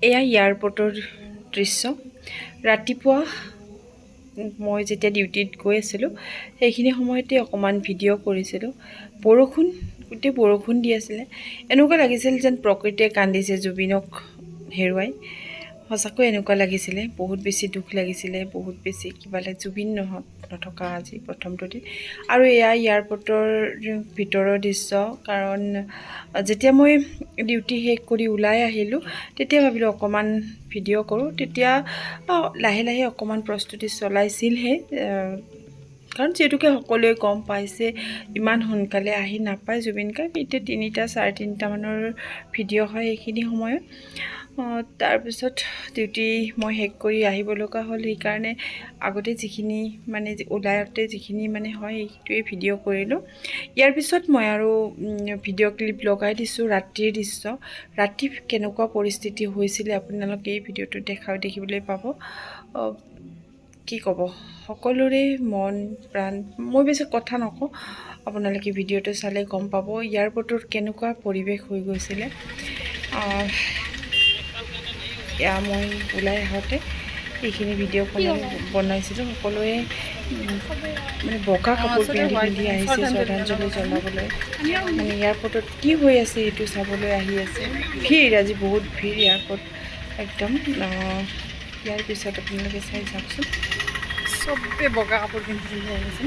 এয়া এয়াৰপৰ্টৰ দৃশ্য ৰাতিপুৱা মই যেতিয়া ডিউটিত গৈ আছিলোঁ সেইখিনি সময়তে অকণমান ভিডিঅ' কৰিছিলোঁ বৰষুণ গোটেই বৰষুণ দি আছিলে এনেকুৱা লাগিছিল যেন প্ৰকৃতিয়ে কান্দিছে জুবিনক হেৰুৱাই সঁচাকৈ এনেকুৱা লাগিছিলে বহুত বেছি দুখ লাগিছিলে বহুত বেছি কিবা জুবিন নথকা আজি প্ৰথমটো দিন আৰু এয়া এয়াৰপৰ্টৰ ভিতৰৰ দৃশ্য কাৰণ যেতিয়া মই ডিউটি শেষ কৰি ওলাই আহিলোঁ তেতিয়া ভাবিলোঁ অকণমান ভিডিঅ' কৰোঁ তেতিয়া লাহে লাহে অকণমান প্ৰস্তুতি চলাইছিলহে কাৰণ যিহেতুকে সকলোৱে গম পাইছে ইমান সোনকালে আহি নাপায় জুবিন গাৰ্গ এতিয়া 3টা 3:30 মানৰ ভিডিঅ' হয় এইখিনি সময়ত তাৰপিছত ডিউটি মই শেষ কৰি আহিব লগা হ'ল সেইকাৰণে আগতে যিখিনি মানে ওলাওঁতে যিখিনি মানে হয় সেইটোৱে ভিডিঅ' কৰিলোঁ ইয়াৰ পিছত মই আৰু ভিডিঅ' ক্লিপ লগাই দিছোঁ ৰাতিৰ দৃশ্য ৰাতি কেনেকুৱা পৰিস্থিতি হৈছিলে আপোনালোকে এই ভিডিঅ'টো দেখিবলৈ পাব কি ক'ব সকলোৰে মন প্ৰাণ মই বেছি কথা নকওঁ আপোনালোকে ভিডিঅ'টো চালে গম পাব এয়াৰপৰ্টত কেনেকুৱা পৰিৱেশ হৈ গৈছিলে এয়া মই ওলাই আহোঁতে এইখিনি ভিডিঅ' বনাইছিলোঁ সকলোৱে মানে বগা কাপোৰ পিন্ধি আহিছে শ্ৰদ্ধাঞ্জলি জনাবলৈ মানে এয়াৰপৰ্টত কি হৈ আছে এইটো চাবলৈ আহি আছে ভিৰ আজি বহুত ভিৰ এয়াৰপৰ্ট একদম ইয়াৰ পিছত আপোনালোকে চাই চাওকচোন চবে বগা কাপোৰ পিন্ধি আহিছে